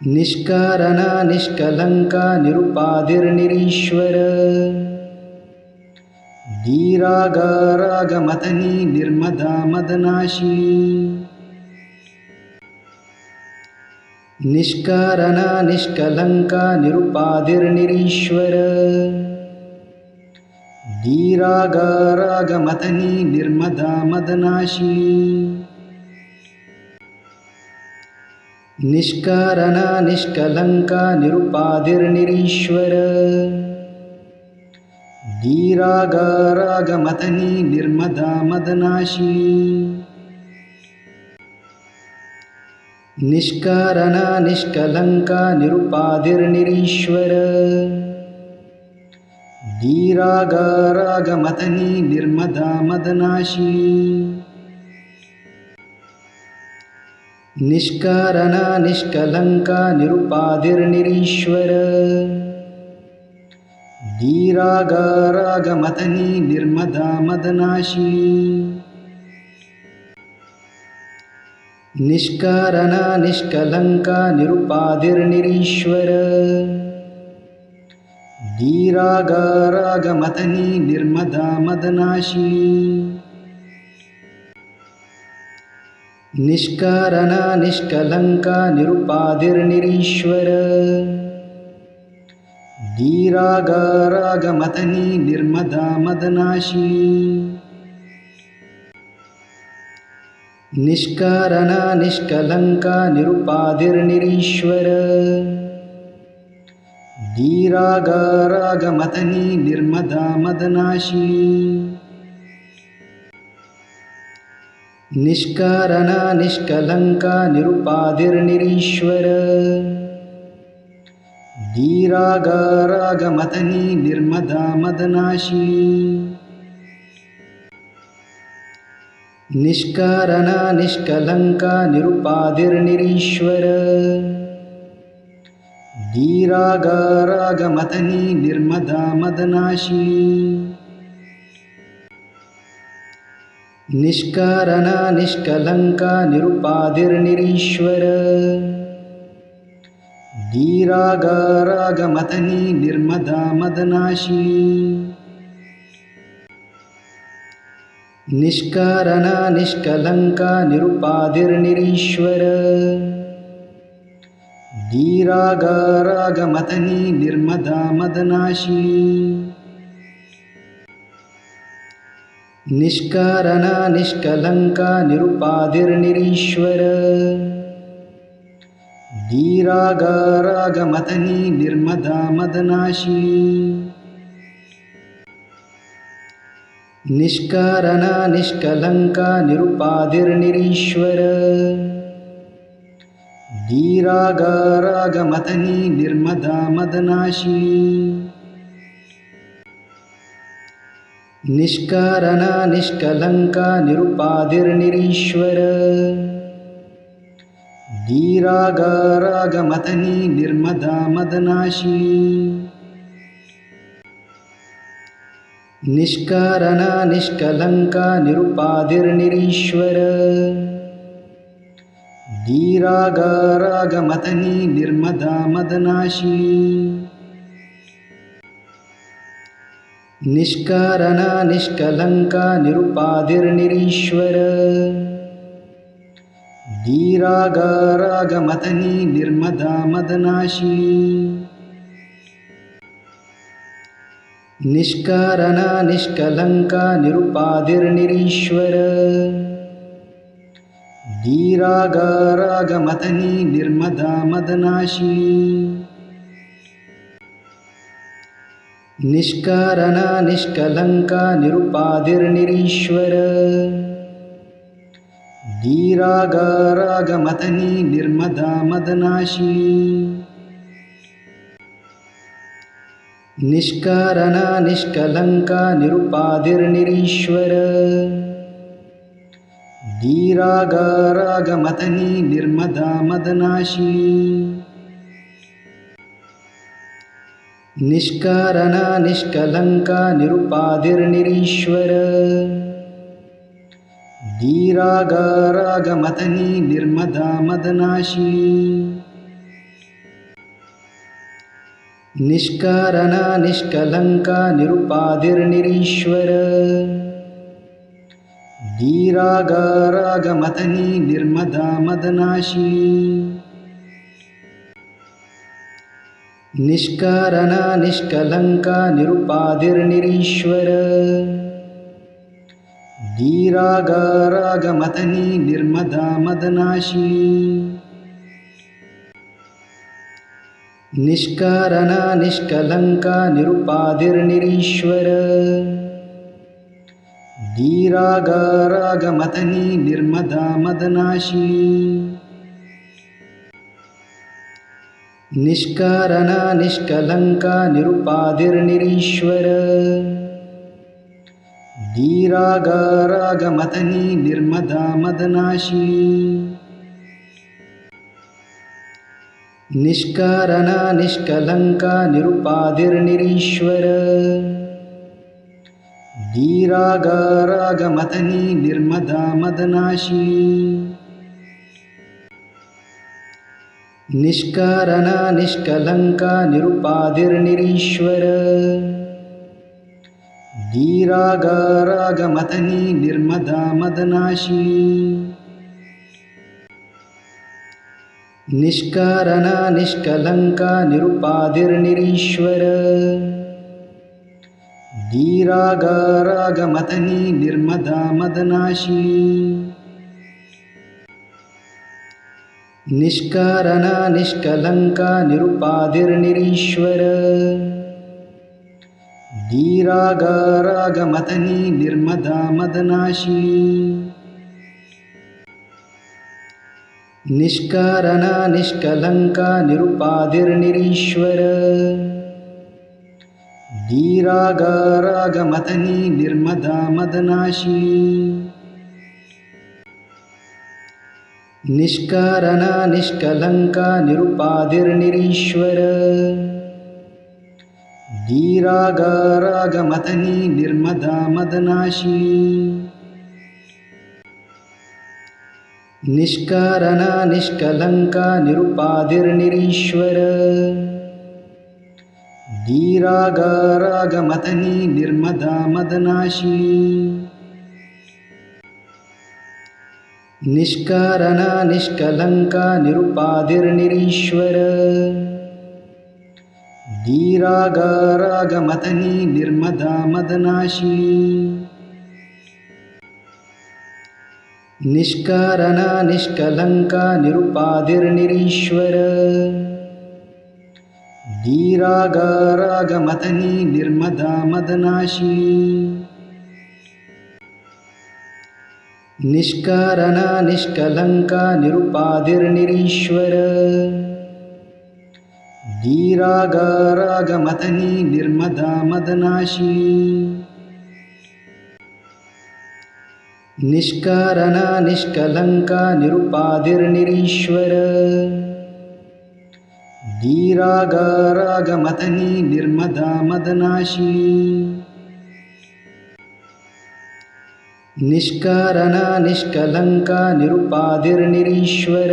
निष्कारणा निष्कलंका निरुपाधिर्निरीश्वर धीरागारागमतनी निर्मदा मदनाशिनी। निष्कारणा निष्कलंका निरुपाधिर्निरीश्वर धीरागारागमतनी निर्मदा मदनाशिनी। निष्कारणा निष्कलंका निरुपाधिर्निरीश्वर धीरागारागमतनी निर्मदा मदनाशिनी। निष्कारणा निष्कलंका निरुपाधिर्निरीश्वर धीरागारागमतनी निर्मदा मदनाशिनी। निष्कारणा निष्कलंका निरुपाधिर्निरीश्वर धीरागारागमतनी निर्मदा मदनाशिनी। निष्कारणा निष्कलंका निरुपाधिर्निरीश्वर धीरागारागमतनी निर्मदा मदनाशिनी। निष्कारणा निष्कलंका निरुपाधिर्निरीश्वर धीरागारागमतनी निर्मदा मदनाशिनी। निष्कारणा निष्कलंका निरुपाधिर्निरीश्वर धीरागारागमतनी निर्मदा मदनाशिनी। निष्कारणा निष्कलंका निरुपाधिर्निरीश्वर धीरागारागमतनी निर्मदा मदनाशिनी। निष्कारणा निष्कलंका निरुपाधिर्निरीश्वर धीरागारागमतनी निर्मदा मदनाशिनी। निष्कारणा निष्कलंका निरुपाधिर्निरीश्वर धीरागारागमतनी निर्मदा मदनाशिनी। निष्कारणा निष्कलंका निरुपाधिर्निरीश्वर धीरागारागमतनी निर्मदा मदनाशिनी। निष्कारणा निष्कलंका निरुपाधिर्निरीश्वर धीरागारागमतनी निर्मदा मदनाशिनी। निष्कारणा निष्कलंका निरुपाधिर्निरीश्वर धीरागारागमतनी निर्मदा मदनाशिनी। निष्कारणा निष्कलंका निरुपाधिर्निरीश्वर धीरागारागमतनी निर्मदा मदनाशिनी। निष्कारणा निष्कलंका निरुपाधिर्निरीश्वर धीरागारागमतनी निर्मदा मदनाशिनी। निष्कारणा निष्कलंका निरुपाधिर्निरीश्वर धीरागारागमतनी निर्मदा मदनाशिनी। निष्कारणा निष्कलंका निरुपाधिर्निरीश्वर धीरागारागमतनी निर्मदा मदनाशिनी। निष्कारणा निष्कलंका निरुपाधिर्निरीश्वर धीरागारागमतनी निर्मदा मदनाशिनी। निष्कारणा निष्कलंका निरुपाधिर्निरीश्वर धीरागारागमतनी निर्मदा मदनाशिनी। निष्कारणा निष्कलंका निरुपाधिर्निरीश्वर धीरागारागमतनी निर्मदा मदनाशिनी। निष्कारणा निष्कलंका निरुपाधिर्निरीश्वर धीरागारागमतनी निर्मदा मदनाशिनी निष्कारणा निष्कलंका निरुपाधिर्निरीश्वर धीरागारागमतनी निर्मदा मदनाशिनी निष्कारणा निष्कलंका निरुपाधिर्निरीश्वर धीरागारागमतनी निर्मदा मदनाशिनी निष्कारणा निष्कलंका निरुपाधिर्निरीश्वर धीरागारागमतनी निर्मदा मदनाशिनी निष्कारणा निष्कलंका निरुपाधिर्निरीश्वर धीरागारागमतनी निर्मदा मदनाशिनी निष्कारणा निष्कलंका निरुपाधिर्निरीश्वर धीरागारागमतनी निर्मदा मदनाशिनी निष्कारणा निष्कलंका निरुपाधिर्निरीश्वर धीरागारागमतनी निर्मदा मदनाशिनी निष्कारणा निष्कलंका निरुपाधिर्निरीश्वर धीरागारागमतनी निर्मदा मदनाशिनी निष्कारणा निष्कलंका निरुपाधिर्निरीश्वर धीरागारागमतनी निर्मदा मदनाशिनी निष्कारणा निष्कलंका निरुपाधिर्निरीश्वर धीरागारागमतनी निर्मदा मदनाशिनी निष्कारणा निष्कलंका निरुपाधिर्निरीश्वर धीरागारागमतनी निर्मदा मदनाशिनी निष्कारणा निष्कलंका निरुपाधिर्निरीश्वर धीरागारागमतनी निर्मदा मदनाशिनी निष्कारणा निष्कलंका निरुपाधिर्निरीश्वर धीरागारागमतनी निर्मदा मदनाशिनी निष्कारणा निष्कलंका निरुपाधिर्निरीश्वर धीरागारागमतनी निर्मदा मदनाशिनी निष्कारणा निष्कलंका निरुपाधिर्निरीश्वर धीरागारागमतनी निर्मदा मदनाशिनी निष्कारणा निष्कलंका निरुपाधिर्निरीश्वर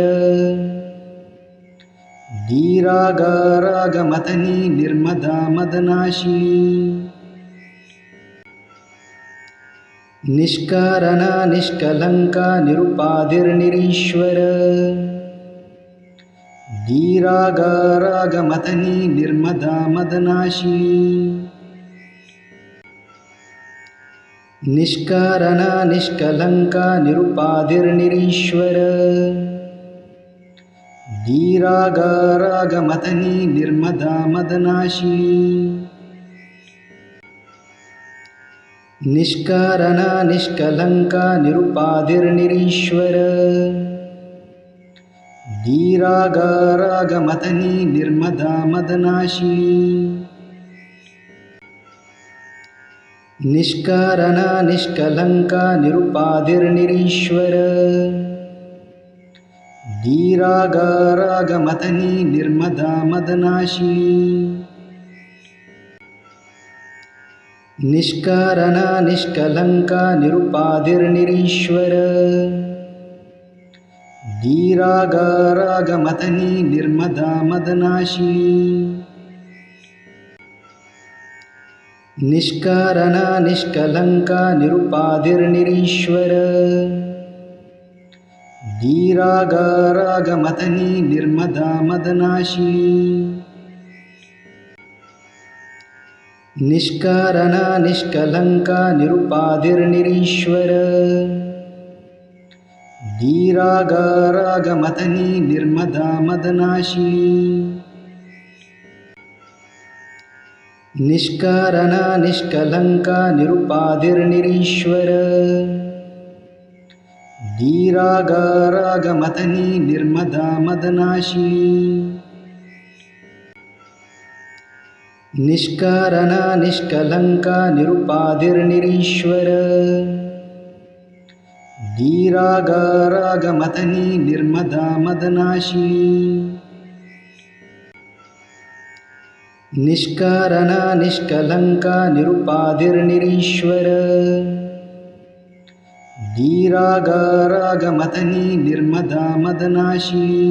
धीरागारागमतनी निर्मदा मदनाशिनी निष्कारणा निष्कलंका निरुपाधिर्निरीश्वर धीरागारागमतनी निर्मदा मदनाशिनी निष्कारणा निष्कलंका निरुपाधिर्निरीश्वर धीरागारागमतनी निर्मदा मदनाशिनी निष्कारणा निष्कलंका निरुपाधिर्निरीश्वर धीरागारागमतनी निर्मदा मदनाशिनी निष्कारणा निष्कलंका निरुपाधिर्निरीश्वर धीरागारागमतनी निर्मदा मदनाशिनी निष्कारणा निष्कलंका निरुपाधिर्निरीश्वर धीरागारागमतनी निर्मदा मदनाशिनी निष्कारणा निष्कलंका निरुपाधिर्निरीश्वर धीरागारागमतनी निर्मदा मदनाशिनी निष्कारणा निष्कलंका निरुपाधिर्निरीश्वर धीरागारागमतनी निर्मदा मदनाशिनी निष्कारणा निष्कलंका निरुपाधिर्निरीश्वर धीरागारागमतनी निर्मदा मदनाशिनी निष्कारणा निष्कलंका निरुपाधिर्निरीश्वर धीरागारागमतनी निर्मदा मदनाशिनी निष्कारणा निष्कलंका निरुपाधिर्निरीश्वर धीरागारागमतनी निर्मदा मदनाशिनी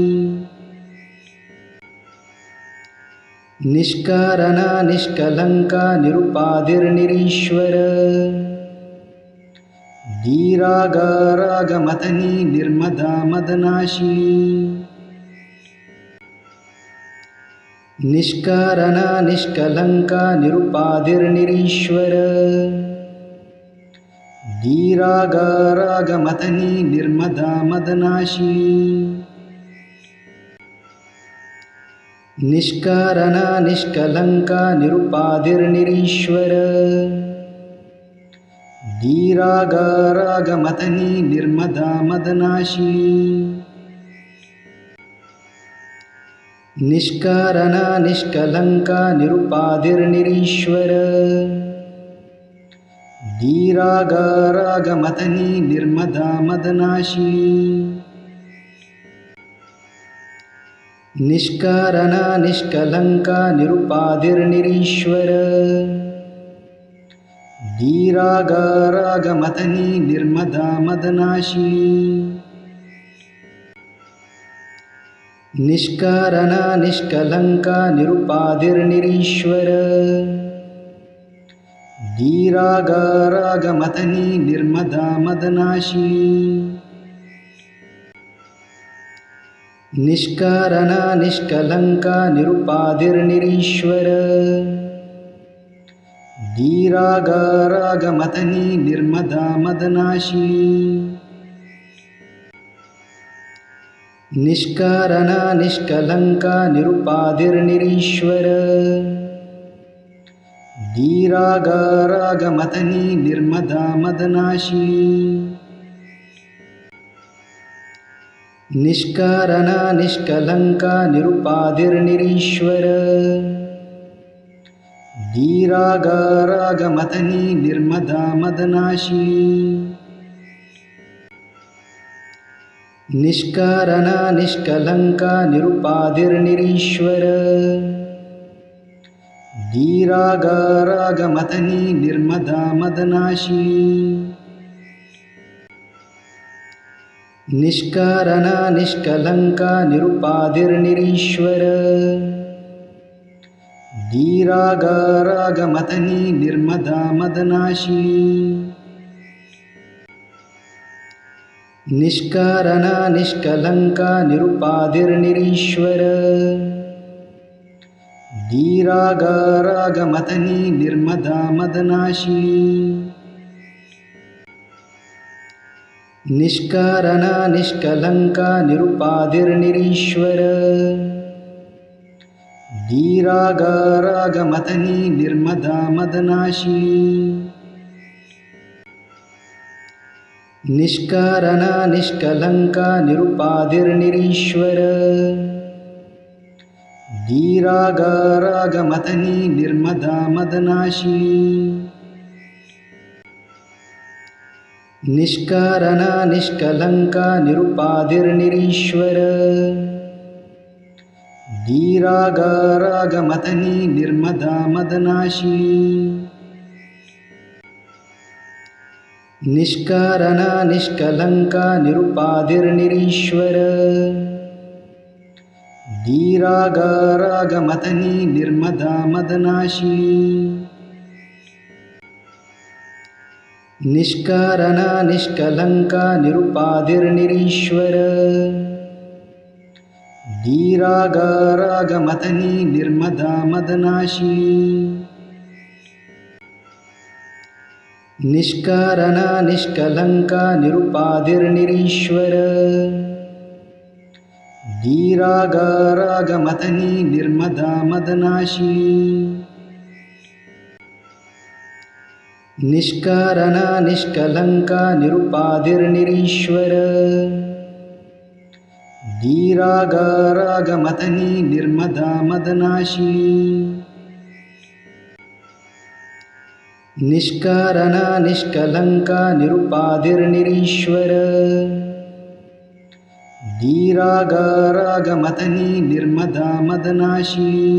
निष्कारणा निष्कलंका निरुपाधिर्निरीश्वर धीरागारागमतनी निर्मदा मदनाशिनी निष्कारणा निष्कलंका निरुपाधिर्निरीश्वर धीरागारागमतनी निर्मदा मदनाशिनी निष्कारणा निष्कलंका निरुपाधिर्निरीश्वर धीरागारागमतनी निर्मदा मदनाशिनी निष्कारणा निष्कलंका निरुपाधिर्निरीश्वर धीरागारागमतनी निर्मदा मदनाशिनी निष्कारणा निष्कलंका निरुपाधिर्निरीश्वर धीरागारागमतनी निर्मदा मदनाशिनी निष्कारणा निष्कलंका निरुपाधिर्निरीश्वर धीरागारागमतनी निर्मदा मदनाशिनी निष्कारणा निष्कलंका निरुपाधिर्निरीश्वर धीरागारागमतनी निर्मदा मदनाशिनी निष्कारणा निष्कलंका निरुपाधिर्निरीश्वर धीरागारागमतनी निर्मदा मदनाशिनी निष्कारणा निष्कलंका निरुपाधिर्निरीश्वर धीरागारागमतनी निर्मदा मदनाशिनी निष्कारणा निष्कलंका निरुपाधिर्निरीश्वर धीरागारागमतनी निर्मदा मदनाशिनी निष्कारणा निष्कलंका निरुपाधिर्निरीश्वर धीरागारागमतनी निर्मदा मदनाशिनी निष्कारणा निष्कलंका निरुपाधिर्निरीश्वर धीरागारागमतनी निर्मदा मदनाशिनी निष्कारणा निष्कलंका निरुपाधिर्निरीश्वर धीरागारागमतनी निर्मदा मदनाशिनी निष्कारणा निष्कलंका निरुपाधिर्निरीश्वर धीरागारागमतनी निर्मदा मदनाशिनी निष्कारणा निष्कलंका निरुपाधिर्निरीश्वर धीरागारागमतनी निर्मदा मदनाशिनी निष्कारणा निष्कलंका निरुपाधिर्निरीश्वर धीरागारागमतनी निर्मदा मदनाशिनी निष्कारणा निष्कलंका निरुपाधिर्निरीश्वर धीरागारागमतनी निर्मदा मदनाशिनी निष्कारणा निष्कलंका निरुपाधिर्निरीश्वर धीरागारागमतनी निर्मदा मदनाशिनी निष्कारणा निष्कलंका निरुपाधिर्निरीश्वर धीरागारागमतनी निर्मदा मदनाशिनी निष्कारणा निष्कलंका निरुपाधिर्निरीश्वर धीरागारागमतनी निर्मदा मदनाशिनी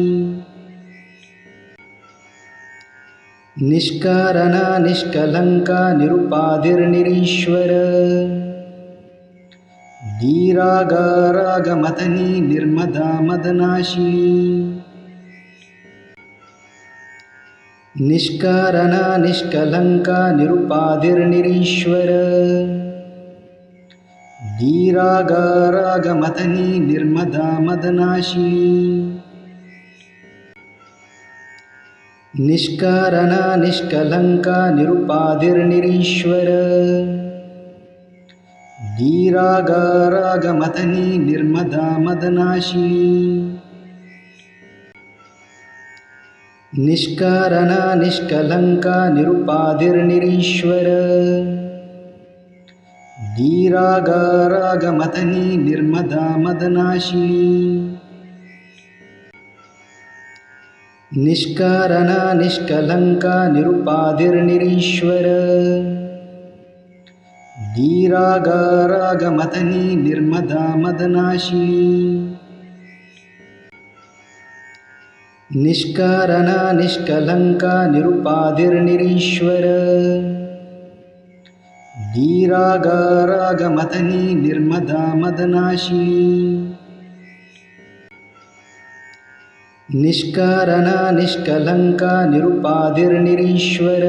निष्कारणा निष्कलंका निरुपाधिर्निरीश्वर धीरागारागमतनी निर्मदा मदनाशिनी निष्कारणा निष्कलंका निरुपाधिर्निरीश्वर धीरागारागमतनी निर्मदा मदनाशिनी निष्कारणा निष्कलंका निरुपाधिर्निरीश्वर धीरागारागमतनी निर्मदा मदनाशिनी निष्कारणा निष्कलंका निरुपाधिर्निरीश्वर धीरागारागमतनी निर्मदा मदनाशिनी निष्कारणा निष्कलंका निरुपाधिर्निरीश्वर धीरागारागमतनी निर्मदा मदनाशिनी निष्कारणा निष्कलंका निरुपाधिर्निरीश्वर धीरागारागमतनी निर्मदा मदनाशिनी निष्कारणा निष्कलंका निरुपाधिर्निरीश्वर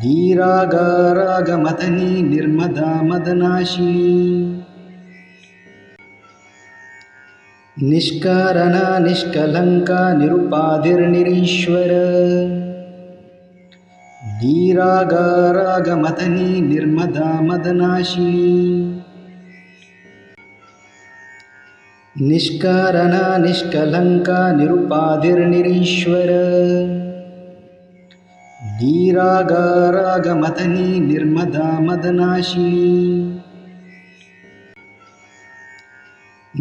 धीरागारागमतनी निर्मदा मदनाशिनी निष्कारणा निष्कलंका निरुपाधिर्निरीश्वर धीरागारागमतनी निर्मदा मदनाशिनी निष्कारणा निष्कलंका निरुपाधिर्निरीश्वर धीरागारागमतनी निर्मदा मदनाशिनी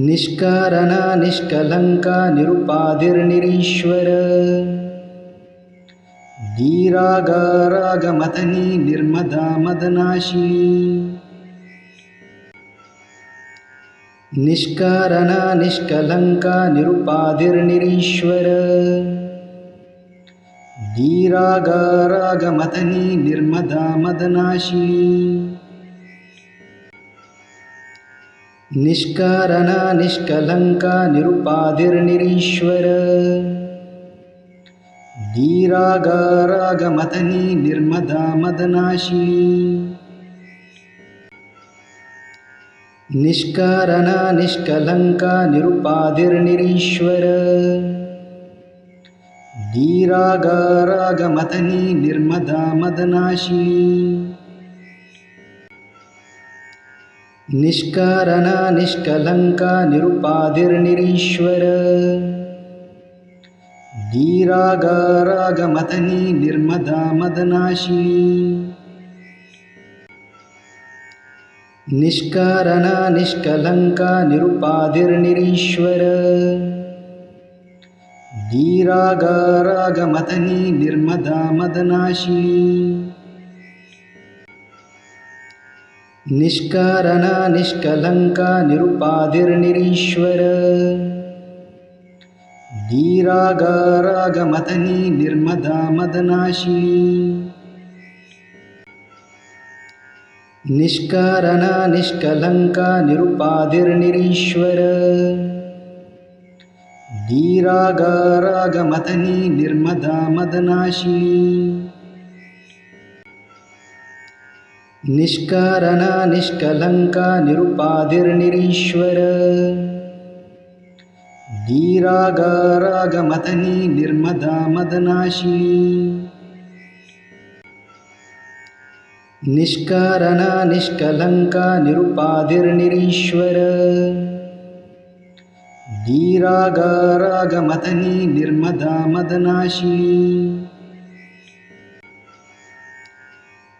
निष्कारणा निष्कलंका निरुपाधिर्निरीश्वर धीरागारागमतनी निर्मदा मदनाशिनी निष्कारणा निष्कलंका निरुपाधिर्निरीश्वर धीरागारागमतनी निर्मदा मदनाशिनी निष्कारणा निष्कलंका निरुपाधिर्निरीश्वर धीरागारागमतनी निर्मदा मदनाशिनी निष्कारणा निष्कलंका निरुपाधिर्निरीश्वर धीरागारागमतनी निर्मदा मदनाशिनी निष्कारणा निष्कलंका निरुपाधिर्निरीश्वर धीरागारागमतनी निर्मदा मदनाशिनी निष्कारणा निष्कलंका निरुपाधिर्निरीश्वर धीरागारागमतनी निर्मदा मदनाशिनी निष्कारणा निष्कलंका निरुपाधिर्निरीश्वर धीरागारागमतनी निर्मदा मदनाशिनी निष्कारणा निष्कलंका निरुपाधिर्निरीश्वर धीरागारागमतनी निर्मदा मदनाशिनी निष्कारणा निष्कलंका निरुपाधिर्निरीश्वर नीरागारागमदनी निर्मदा मदनाशिनी निष्कारणा निष्कलंका निरुपाधिर्निरीश्वर नीरागारागमदनी निर्मदा मदनाशिनी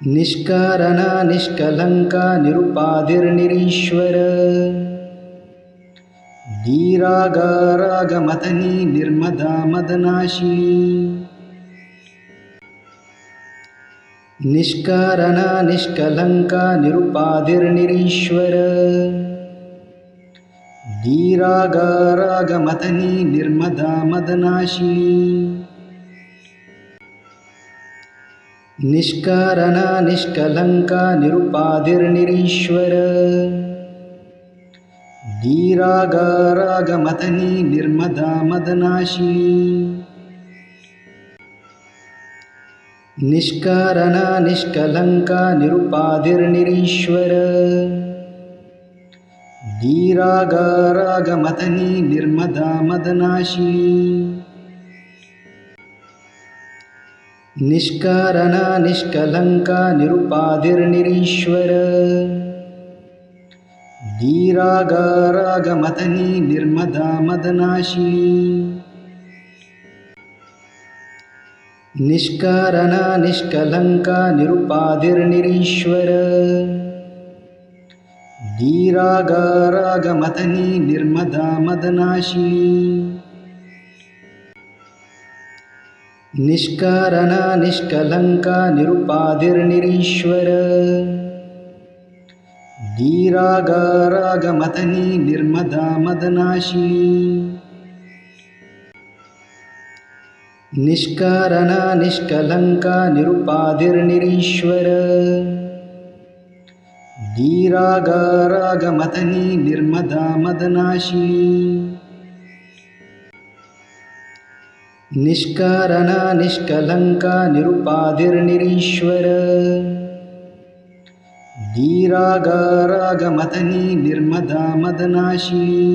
निष्कारणा निष्कलंका निरुपाधिर्निरीश्वर नीरागारागमदनी निर्मदा मदनाशिनी निष्कारणा निष्कलंका निरुपाधिर्निरीश्वर नीरागारागमदनी निर्मदा मदनाशिनी निष्कारणा निष्कलंका निरुपाधिर्निरीश्वर नीरागारागमदनी निर्मदा मदनाशिनी निष्कारणा निष्कलंका निरुपाधिर्निरीश्वर नीरागारागमदनी निर्मदा मदनाशिनी निष्कारणा निष्कलंका निरुपाधिर्निरीश्वर नीरागारागमदनी निर्मदा मदनाशिनी निष्कारणा निष्कलंका निरुपाधिर्निरीश्वर नीरागारागमदनी निर्मदा मदनाशिनी निष्कारणा निष्कलंका निरुपाधिर्निरीश्वर नीरागारागमदनी निर्मदा मदनाशिनी निष्कारणा निष्कलंका निरुपाधिर्निरीश्वर नीरागारागमदनी निर्मदा मदनाशिनी निष्कारणा निष्कलंका निरुपाधिर्निरीश्वर नीरागारागमदनी निर्मदा मदनाशिनी